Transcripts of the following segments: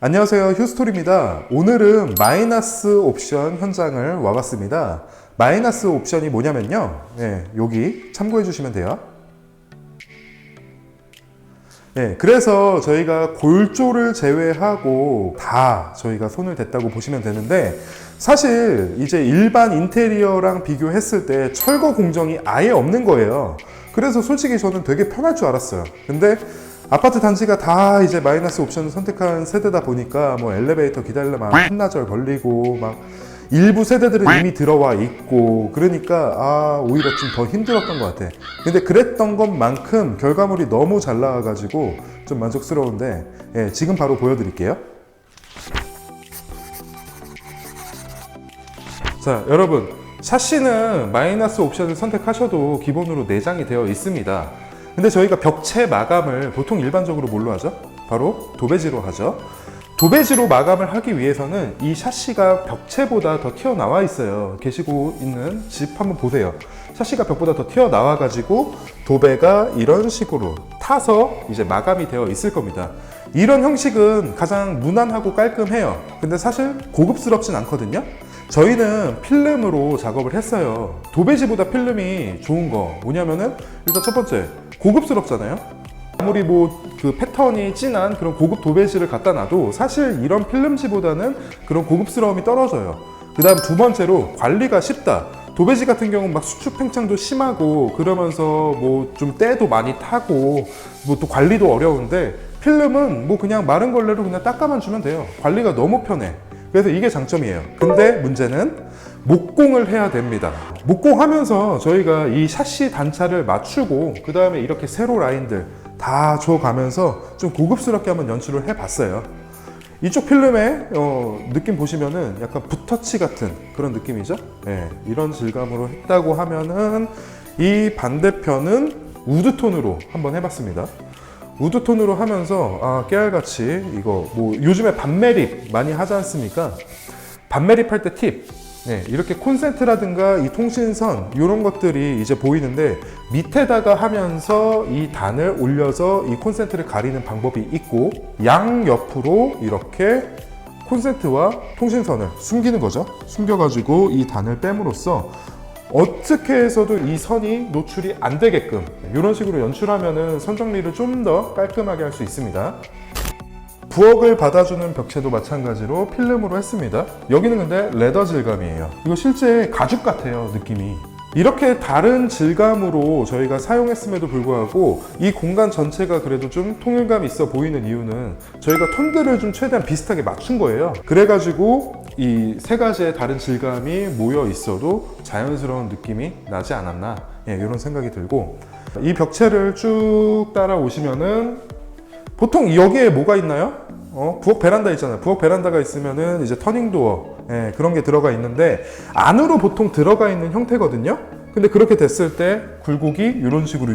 안녕하세요, 휴스토리입니다. 오늘은 마이너스 옵션 현장을 와봤습니다. 마이너스 옵션이 뭐냐면요, 여기 참고해 주시면 돼요. 그래서 저희가 골조를 제외하고 다 저희가 손을 댔다고 보시면 되는데, 사실 이제 일반 인테리어랑 비교했을 때 철거 공정이 아예 없는 거예요. 그래서 솔직히 저는 되게 편할 줄 알았어요. 근데 아파트 단지가 다 이제 마이너스 옵션을 선택한 세대다 보니까 뭐 엘리베이터 기다리려면 한나절 걸리고, 막 일부 세대들은 이미 들어와 있고, 그러니까 오히려 좀 더 힘들었던 것 같아. 근데 그랬던 것만큼 결과물이 너무 잘 나와가지고 좀 만족스러운데, 지금 바로 보여드릴게요. 자, 여러분, 샤시는 마이너스 옵션을 선택하셔도 기본으로 내장이 되어 있습니다. 근데 저희가 벽체 마감을 보통 일반적으로 뭘로 하죠? 바로 도배지로 하죠. 도배지로 마감을 하기 위해서는 이 샤시가 벽체보다 더 튀어나와 있어요. 계시고 있는 집 한번 보세요. 샤시가 벽보다 더 튀어나와 가지고 도배가 이런 식으로 타서 이제 마감이 되어 있을 겁니다. 이런 형식은 가장 무난하고 깔끔해요. 근데 사실 고급스럽진 않거든요. 저희는 필름으로 작업을 했어요. 도배지보다 필름이 좋은 거 뭐냐면은, 일단 첫 번째, 고급스럽잖아요. 아무리 뭐 그 패턴이 진한 그런 고급 도배지를 갖다 놔도 사실 이런 필름지보다는 그런 고급스러움이 떨어져요. 그 다음 두 번째로, 관리가 쉽다. 도배지 같은 경우는 막 수축 팽창도 심하고 그러면서 뭐 좀 때도 많이 타고 뭐 또 관리도 어려운데, 필름은 뭐 그냥 마른 걸레로 그냥 닦아만 주면 돼요. 관리가 너무 편해. 그래서 이게 장점이에요. 근데 문제는 목공을 해야 됩니다. 목공하면서 저희가 이 샤시 단차를 맞추고 그 다음에 이렇게 세로 라인들 다 줘가면서 좀 고급스럽게 한번 연출을 해봤어요. 이쪽 필름의 느낌 보시면은 약간 붓터치 같은 그런 느낌이죠. 이런 질감으로 했다고 하면은, 이 반대편은 우드톤으로 한번 해봤습니다. 우드톤으로 하면서 깨알같이 이거 뭐 요즘에 반매립 많이 하지 않습니까? 반매립 할 때 팁, 이렇게 콘센트라든가 이 통신선 이런 것들이 이제 보이는데, 밑에다가 하면서 이 단을 올려서 이 콘센트를 가리는 방법이 있고, 양옆으로 이렇게 콘센트와 통신선을 숨기는 거죠. 숨겨가지고 이 단을 뺨으로써 어떻게 해서도 이 선이 노출이 안 되게끔 이런 식으로 연출하면은 선 정리를 좀 더 깔끔하게 할 수 있습니다. 부엌을 받아주는 벽체도 마찬가지로 필름으로 했습니다. 여기는 근데 레더 질감이에요. 이거 실제 가죽 같아요, 느낌이. 이렇게 다른 질감으로 저희가 사용했음에도 불구하고 이 공간 전체가 그래도 좀 통일감 있어 보이는 이유는 저희가 톤들을 좀 최대한 비슷하게 맞춘 거예요. 그래가지고 이 세 가지의 다른 질감이 모여 있어도 자연스러운 느낌이 나지 않았나, 이런 생각이 들고, 이 벽체를 쭉 따라오시면은 보통 여기에 뭐가 있나요? 부엌 베란다 있잖아요. 부엌 베란다가 있으면은 이제 터닝도어, 그런 게 들어가 있는데, 안으로 보통 들어가 있는 형태거든요. 근데 그렇게 됐을 때 굴곡이 이런 식으로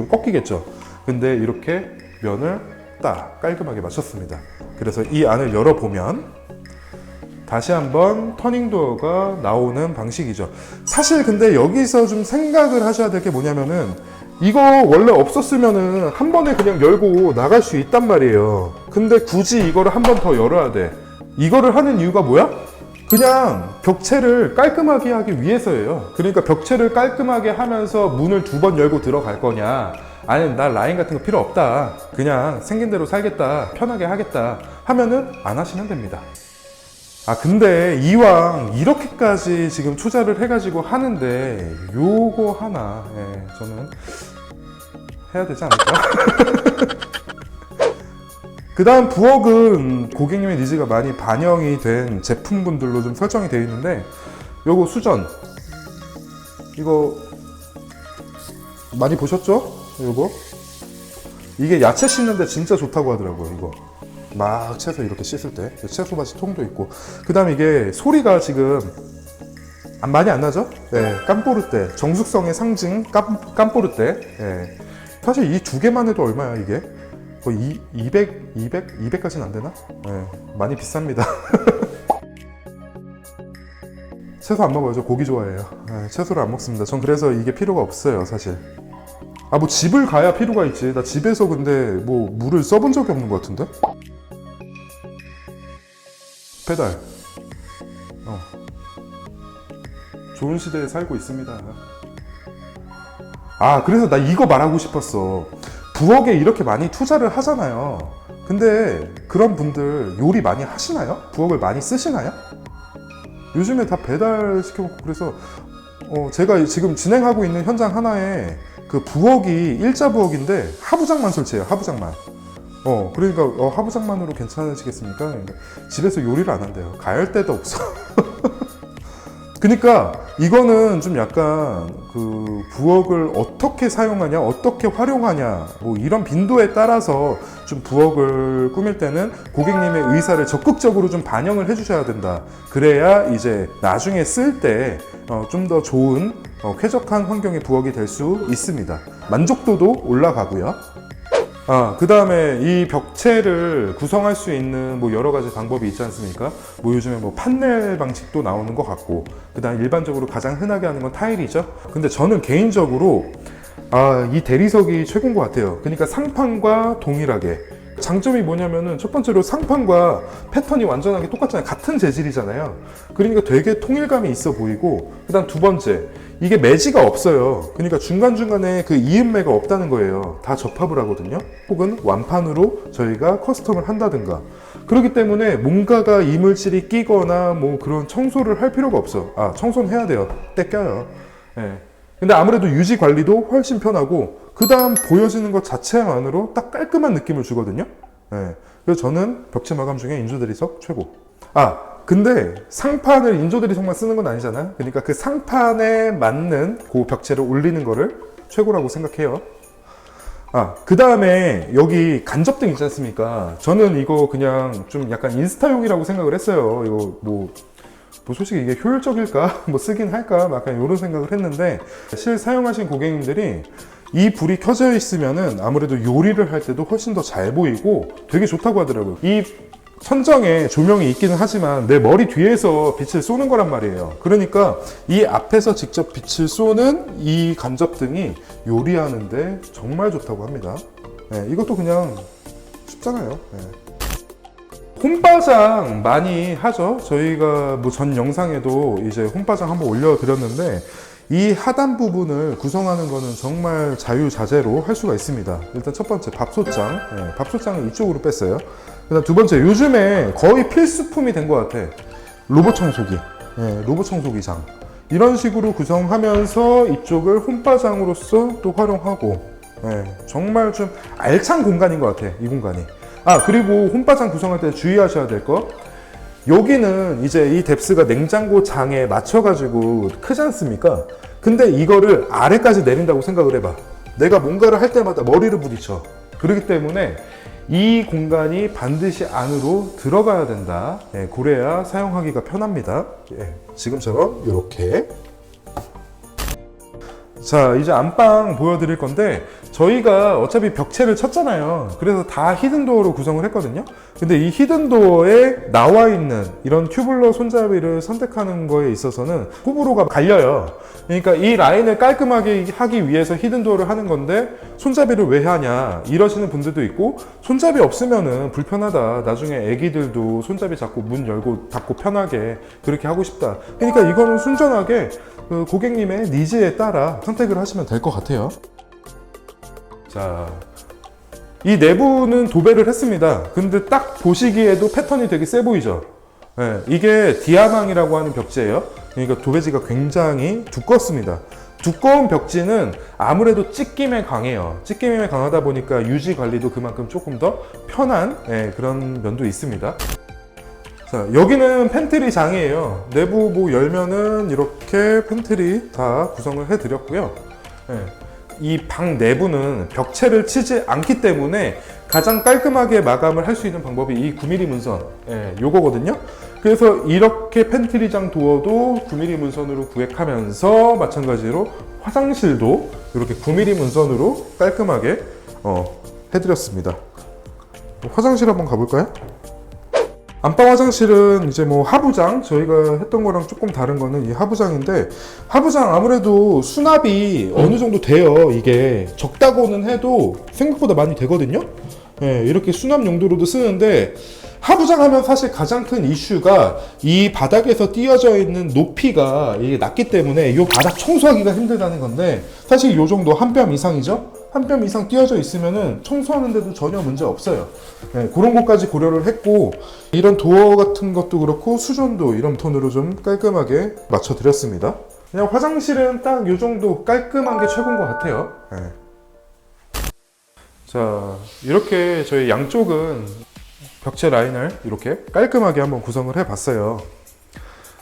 꺾이겠죠. 근데 이렇게 면을 딱 깔끔하게 맞췄습니다. 그래서 이 안을 열어보면 다시 한번 터닝도어가 나오는 방식이죠. 사실 근데 여기서 좀 생각을 하셔야 될 게 뭐냐면은, 이거 원래 없었으면은 한 번에 그냥 열고 나갈 수 있단 말이에요. 근데 굳이 이거를 한 번 더 열어야 돼. 이거를 하는 이유가 뭐야? 그냥 벽체를 깔끔하게 하기 위해서예요. 그러니까 벽체를 깔끔하게 하면서 문을 두 번 열고 들어갈 거냐, 아니면 나 라인 같은 거 필요 없다, 그냥 생긴 대로 살겠다, 편하게 하겠다 하면은 안 하시면 됩니다. 근데 이왕 이렇게까지 지금 투자를 해가지고 하는데 요거 하나, 저는 해야 되지 않을까? 그 다음 부엌은 고객님의 니즈가 많이 반영이 된 제품군들로 좀 설정이 되어 있는데, 요거 수전, 이거 많이 보셨죠? 요거 이게 야채 씻는데 진짜 좋다고 하더라고요. 이거 막 채소 이렇게 씻을 때 채소밭이 통도 있고, 그 다음에 이게 소리가 지금 많이 안 나죠? 깜뽀르떼, 정숙성의 상징 깜뽀르떼. 사실 이 두 개만 해도 얼마야 이게? 거의 200까지는 안 되나? 많이 비쌉니다. 채소 안 먹어요. 저 고기 좋아해요. 채소를 안 먹습니다. 전 그래서 이게 필요가 없어요, 사실. 뭐 집을 가야 필요가 있지. 나 집에서 근데 뭐 물을 써본 적이 없는 것 같은데? 배달. 좋은 시대에 살고 있습니다. 아, 그래서 나 이거 말하고 싶었어. 부엌에 이렇게 많이 투자를 하잖아요. 근데 그런 분들 요리 많이 하시나요? 부엌을 많이 쓰시나요? 요즘에 다 배달 시켜먹고 그래서 제가 지금 진행하고 있는 현장 하나에 그 부엌이 일자 부엌인데 하부장만 설치해요. 하부장만. 그러니까 하부장만으로 괜찮으시겠습니까? 그러니까 집에서 요리를 안 한대요. 가열 데도 없어. 그러니까 이거는 좀 약간 그 부엌을 어떻게 사용하냐, 어떻게 활용하냐, 뭐 이런 빈도에 따라서 좀 부엌을 꾸밀 때는 고객님의 의사를 적극적으로 좀 반영을 해주셔야 된다. 그래야 이제 나중에 쓸 때 좀 더 좋은 쾌적한 환경의 부엌이 될 수 있습니다. 만족도도 올라가고요. 그 다음에 이 벽체를 구성할 수 있는 뭐 여러 가지 방법이 있지 않습니까? 뭐 요즘에 뭐 판넬 방식도 나오는 것 같고, 그 다음 일반적으로 가장 흔하게 하는 건 타일이죠. 근데 저는 개인적으로 이 대리석이 최고인 것 같아요. 그러니까 상판과 동일하게. 장점이 뭐냐면은 첫 번째로 상판과 패턴이 완전하게 똑같잖아요. 같은 재질이잖아요. 그러니까 되게 통일감이 있어 보이고, 그 다음 두 번째, 이게 매지가 없어요. 그러니까 중간중간에 그 이음매가 없다는 거예요. 다 접합을 하거든요. 혹은 완판으로 저희가 커스텀을 한다든가. 그렇기 때문에 뭔가가 이물질이 끼거나 뭐 그런 청소를 할 필요가 없어. 청소는 해야 돼요. 때 껴요. 예. 근데 아무래도 유지 관리도 훨씬 편하고, 그 다음 보여지는 것 자체만으로 딱 깔끔한 느낌을 주거든요. 예. 그래서 저는 벽체 마감 중에 인조대리석 최고. 근데 상판을 인조대리석만 쓰는 건 아니잖아요. 그러니까 그 상판에 맞는 그 벽체를 올리는 거를 최고라고 생각해요. 그 다음에 여기 간접등 있지 않습니까? 저는 이거 그냥 좀 약간 인스타용이라고 생각을 했어요. 이거 뭐 솔직히 이게 효율적일까? 뭐 쓰긴 할까? 약간 이런 생각을 했는데, 실 사용하신 고객님들이 이 불이 켜져 있으면은 아무래도 요리를 할 때도 훨씬 더 잘 보이고 되게 좋다고 하더라고요. 이 천정에 조명이 있기는 하지만 내 머리 뒤에서 빛을 쏘는 거란 말이에요. 그러니까 이 앞에서 직접 빛을 쏘는 이 간접등이 요리하는데 정말 좋다고 합니다. 이것도 그냥 쉽잖아요. 홈바장 많이 하죠. 저희가 뭐 전 영상에도 이제 홈바장 한번 올려드렸는데, 이 하단 부분을 구성하는 거는 정말 자유자재로 할 수가 있습니다. 일단 첫 번째 밥솥장. 밥솥장을 이쪽으로 뺐어요. 그다음 두 번째, 요즘에 거의 필수품이 된 것 같아. 로봇 청소기. 로봇 청소기장. 이런 식으로 구성하면서 이쪽을 홈바장으로서 또 활용하고, 정말 좀 알찬 공간인 것 같아, 이 공간이. 그리고 홈바장 구성할 때 주의하셔야 될 거, 여기는 이제 이 뎁스가 냉장고 장에 맞춰가지고 크지 않습니까? 근데 이거를 아래까지 내린다고 생각을 해봐. 내가 뭔가를 할 때마다 머리를 부딪혀. 그렇기 때문에 이 공간이 반드시 안으로 들어가야 된다. 그래야 사용하기가 편합니다. 지금처럼 이렇게. 자, 이제 안방 보여드릴 건데, 저희가 어차피 벽체를 쳤잖아요. 그래서 다 히든도어로 구성을 했거든요. 근데 이 히든도어에 나와 있는 이런 튜블러 손잡이를 선택하는 거에 있어서는 호불호가 갈려요. 그러니까 이 라인을 깔끔하게 하기 위해서 히든도어를 하는 건데, 손잡이를 왜 하냐 이러시는 분들도 있고, 손잡이 없으면은 불편하다, 나중에 애기들도 손잡이 잡고 문 열고 닫고 편하게 그렇게 하고 싶다. 그러니까 이거는 순전하게 그 고객님의 니즈에 따라 선택을 하시면 될 것 같아요. 자, 이 내부는 도배를 했습니다. 근데 딱 보시기에도 패턴이 되게 세 보이죠? 이게 디아망이라고 하는 벽지예요. 그러니까 도배지가 굉장히 두껍습니다. 두꺼운 벽지는 아무래도 찢김에 강해요. 찢김에 강하다 보니까 유지 관리도 그만큼 조금 더 편한 그런 면도 있습니다. 자, 여기는 팬트리 장이에요. 내부 뭐 열면은 이렇게 팬트리 다 구성을 해드렸고요. 이 방 내부는 벽체를 치지 않기 때문에 가장 깔끔하게 마감을 할 수 있는 방법이 이 9mm 문선, 요거거든요. 그래서 이렇게 팬트리장 도어도 9mm 문선으로 구획하면서, 마찬가지로 화장실도 이렇게 9mm 문선으로 깔끔하게 해드렸습니다. 화장실 한번 가볼까요? 안방 화장실은 이제 뭐 하부장, 저희가 했던 거랑 조금 다른 거는 이 하부장인데, 하부장 아무래도 수납이 어느 정도 돼요. 이게 적다고는 해도 생각보다 많이 되거든요. 예, 이렇게 수납 용도로도 쓰는데 하부장하면 사실 가장 큰 이슈가 이 바닥에서 띄어져 있는 높이가 이게 낮기 때문에 이 바닥 청소하기가 힘들다는 건데 사실 이 정도 한 뼘 이상이죠? 한 뼘 이상 띄어져 있으면은 청소하는데도 전혀 문제 없어요. 예, 그런 것까지 고려를 했고 이런 도어 같은 것도 그렇고 수전도 이런 톤으로 좀 깔끔하게 맞춰드렸습니다. 그냥 화장실은 딱 이 정도 깔끔한 게 최고인 것 같아요. 예. 자, 이렇게 저희 양쪽은 벽체 라인을 이렇게 깔끔하게 한번 구성을 해봤어요.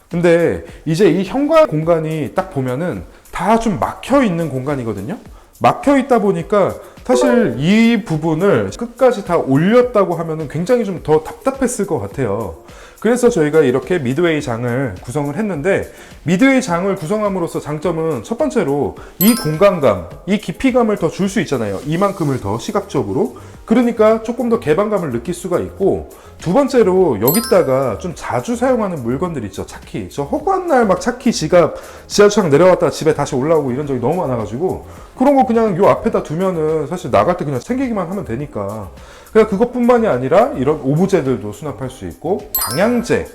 근데 이제 이 현관 공간이 딱 보면은 다 좀 막혀 있는 공간이거든요. 막혀 있다 보니까 사실 이 부분을 끝까지 다 올렸다고 하면은 굉장히 좀 더 답답했을 것 같아요. 그래서 저희가 이렇게 미드웨이 장을 구성을 했는데 미드웨이 장을 구성함으로써 장점은 첫 번째로 이 공간감, 이 깊이감을 더 줄 수 있잖아요. 이만큼을 더 시각적으로. 그러니까 조금 더 개방감을 느낄 수가 있고 두 번째로 여기다가 좀 자주 사용하는 물건들 있죠. 차키. 저 허구한 날 막 차키 지갑 지하철 내려갔다가 집에 다시 올라오고 이런 적이 너무 많아가지고 그런 거 그냥 요 앞에다 두면은 사실 나갈 때 그냥 챙기기만 하면 되니까 그냥 그것뿐만이 아니라 이런 오브제들도 수납할 수 있고 방향제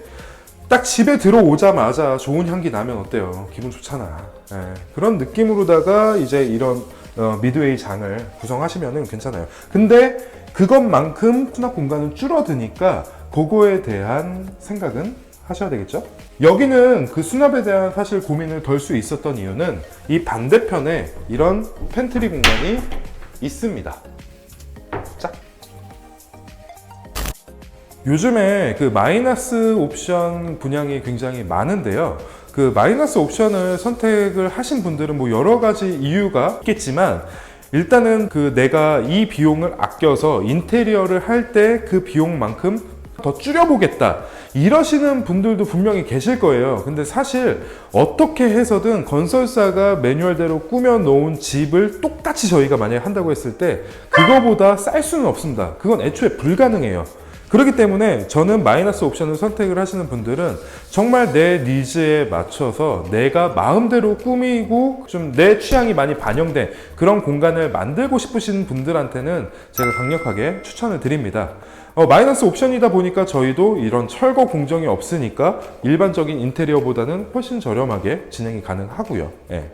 딱 집에 들어오자마자 좋은 향기 나면 어때요? 기분 좋잖아. 예, 그런 느낌으로다가 이제 이런 미드웨이 장을 구성하시면 괜찮아요. 근데 그것만큼 수납 공간은 줄어드니까 그거에 대한 생각은 하셔야 되겠죠? 여기는 그 수납에 대한 사실 고민을 덜 수 있었던 이유는 이 반대편에 이런 팬트리 공간이 있습니다. 짝! 요즘에 그 마이너스 옵션 분양이 굉장히 많은데요. 그 마이너스 옵션을 선택을 하신 분들은 뭐 여러 가지 이유가 있겠지만 일단은 그 내가 이 비용을 아껴서 인테리어를 할 때 그 비용만큼 더 줄여보겠다 이러시는 분들도 분명히 계실 거예요. 근데 사실 어떻게 해서든 건설사가 매뉴얼대로 꾸며 놓은 집을 똑같이 저희가 만약에 한다고 했을 때 그거보다 쌀 수는 없습니다. 그건 애초에 불가능해요. 그렇기 때문에 저는 마이너스 옵션을 선택을 하시는 분들은 정말 내 니즈에 맞춰서 내가 마음대로 꾸미고 좀 내 취향이 많이 반영된 그런 공간을 만들고 싶으신 분들한테는 제가 강력하게 추천을 드립니다. 마이너스 옵션이다 보니까 저희도 이런 철거 공정이 없으니까 일반적인 인테리어보다는 훨씬 저렴하게 진행이 가능하고요. 예.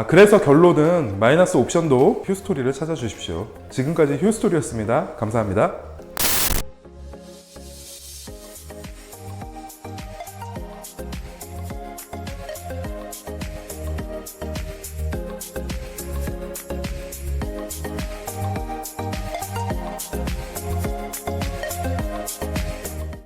그래서 결론은 마이너스 옵션도 휴스토리를 찾아주십시오. 지금까지 휴스토리였습니다. 감사합니다.